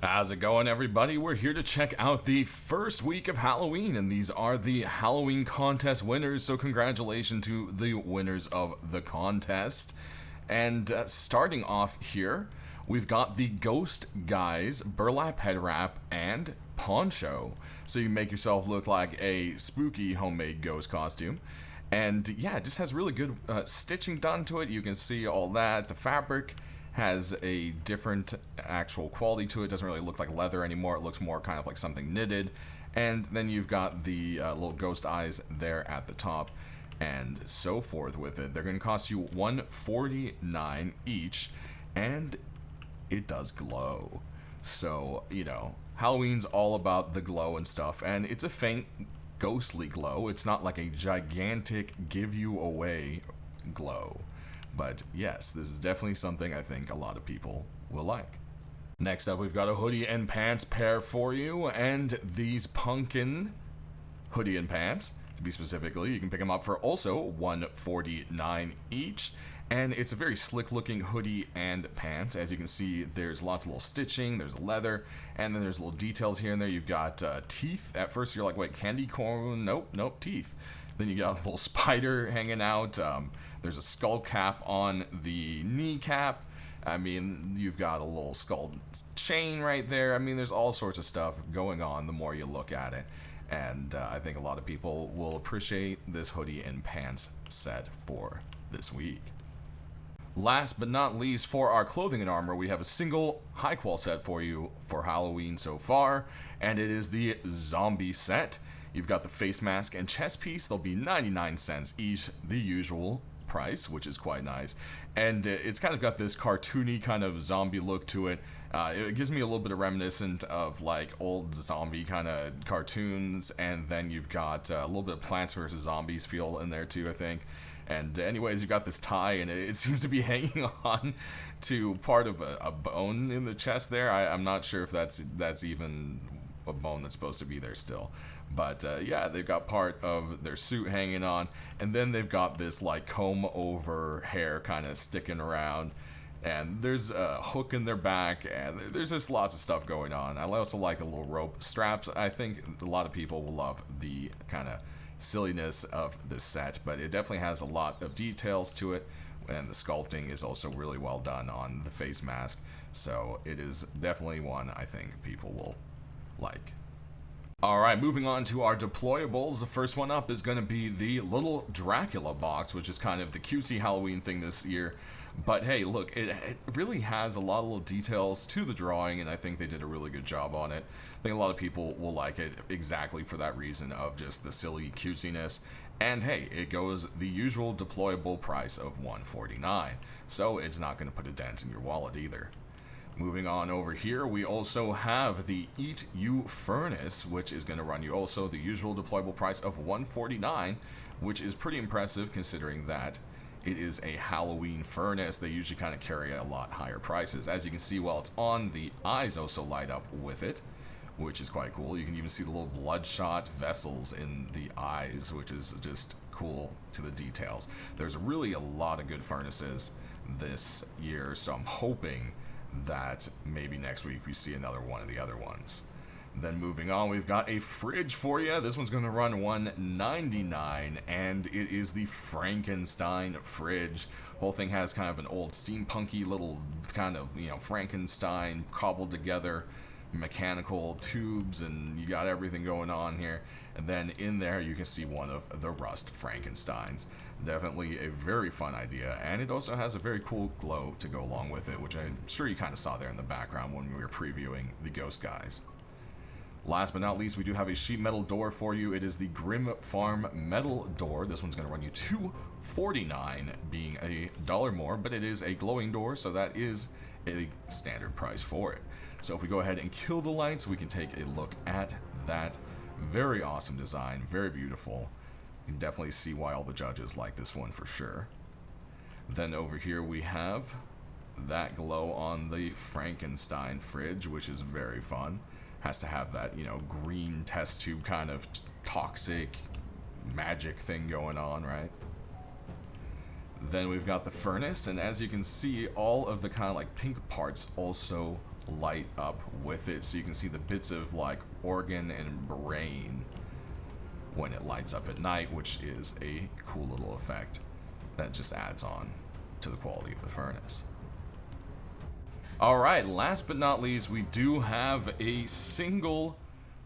How's it going, everybody? We're here to check out the first week of Halloween, and these are the Halloween contest winners, so congratulations to the winners of the contest. And starting off here, we've got the Ghost Guise, Burlap Head Wrap, and Poncho. So you make yourself look like a spooky homemade ghost costume. And yeah, it just has really good stitching done to it. You can see all that. The fabric has a different actual quality to it. It doesn't really look like leather anymore. It looks more kind of like something knitted. And then you've got the little ghost eyes there at the top and so forth with it. They're going to cost you $149 each, and it does glow. So, you know, Halloween's all about the glow and stuff, and it's a faint ghostly glow. It's not like a gigantic give you away glow. But yes, this is definitely something I think a lot of people will like. Next up, we've got a hoodie and pants pair for you, and these pumpkin hoodie and pants, to be specifically, you can pick them up for also $149 each. And it's a very slick looking hoodie and pants. As you can see, there's lots of little stitching, there's leather, and then there's little details here and there. You've got teeth. At first you're like, wait, candy corn? Nope, teeth. Then you got a little spider hanging out. There's a skull cap on the kneecap. I mean, you've got a little skull chain right there. I mean, there's all sorts of stuff going on the more you look at it. And I think a lot of people will appreciate this hoodie and pants set for this week. Last but not least, for our clothing and armor, we have a single high-qual set for you for Halloween so far, and it is the zombie set. You've got the face mask and chest piece. They'll be 99 cents each, the usual price, which is quite nice. And it's kind of got this cartoony kind of zombie look to it. It gives me a little bit of reminiscent of like old zombie kind of cartoons, and then you've got a little bit of Plants vs. Zombies feel in there too, I think. And anyways, you've got this tie, and it seems to be hanging on to part of a bone in the chest there. I'm not sure if that's even a bone that's supposed to be there still. But yeah, they've got part of their suit hanging on, and then they've got this like comb over hair kind of sticking around, and there's a hook in their back, and there's just lots of stuff going on. I also like the little rope straps. I think a lot of people will love the kind of silliness of this set, but it definitely has a lot of details to it, and the sculpting is also really well done on the face mask, so it is definitely one I think people will like. Alright, moving on to our deployables. The first one up is going to be the little Dracula box, which is kind of the cutesy Halloween thing this year. But hey, look, it really has a lot of little details to the drawing, and I think they did a really good job on it. I think a lot of people will like it exactly for that reason of just the silly cutesiness. And hey, it goes the usual deployable price of $149, so it's not going to put a dent in your wallet either. Moving on over here, we also have the Eat You Furnace, which is going to run you also the usual deployable price of $149, which is pretty impressive considering that it is a Halloween furnace. They usually kind of carry a lot higher prices. As you can see, while it's on, the eyes also light up with it, which is quite cool. You can even see the little bloodshot vessels in the eyes, which is just cool to the details. There's really a lot of good furnaces this year, so I'm hoping that maybe next week we see another one of the other ones. Then moving on, we've got a fridge for you. This one's going to run $199, and it is the Frankenstein Fridge. Whole thing has kind of an old steampunky little kind of, you know, Frankenstein cobbled together mechanical tubes, and you got everything going on here. And then in there you can see one of the rust Frankensteins. Definitely a very fun idea, and it also has a very cool glow to go along with it, which I'm sure you kind of saw there in the background when we were previewing the Ghost Guys. Last but not least, we do have a sheet metal door for you. It is the Grim Farm metal door. This one's going to run you $249, being $1 more, but it is a glowing door, so that is a standard price for it. So if we go ahead and kill the lights, we can take a look at that. Very awesome design, very beautiful. You can definitely see why all the judges like this one for sure. Then over here we have that glow on the Frankenstein Fridge, which is very fun. Has to have that, you know, green test tube kind of toxic magic thing going on, right? Then we've got the furnace, and as you can see, all of the kind of like pink parts also light up with it, so you can see the bits of like organ and brain when it lights up at night, which is a cool little effect that just adds on to the quality of the furnace. Alright, last but not least, we do have a single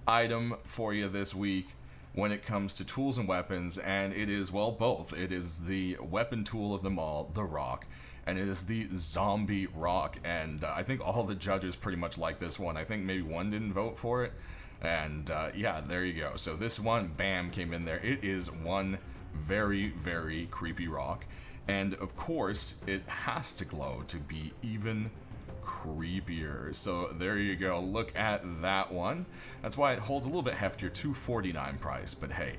item for you this week when it comes to tools and weapons, and it is, well, both. It is the weapon tool of them all, the rock, and it is the zombie rock, and I think all the judges pretty much like this one. I think maybe one didn't vote for it, and yeah, there you go. So this one, bam, came in there. It is one very, very creepy rock, and of course, it has to glow to be even creepier. So there you go. Look at that one. That's why it holds a little bit heftier, $249 price, but hey,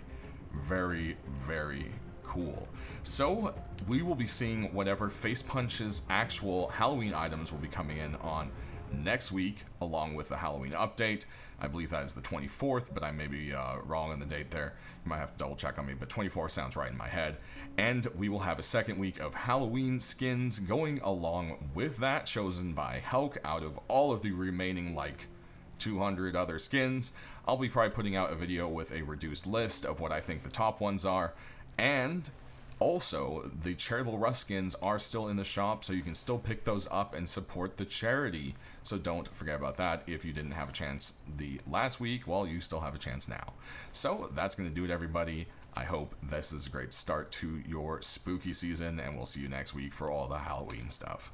very, very cool. So we will be seeing whatever Face Punch's actual Halloween items will be coming in on next week, along with the Halloween update. I believe that is the 24th, but I may be wrong on the date there. You might have to double check on me, but 24 sounds right in my head. And we will have a second week of Halloween skins going along with that, chosen by Helk out of all of the remaining, like, 200 other skins. I'll be probably putting out a video with a reduced list of what I think the top ones are. And also, the charitable Rust skins are still in the shop, so you can still pick those up and support the charity. So don't forget about that. If you didn't have a chance the last week, well, you still have a chance now. So that's going to do it, everybody. I hope this is a great start to your spooky season, and we'll see you next week for all the Halloween stuff.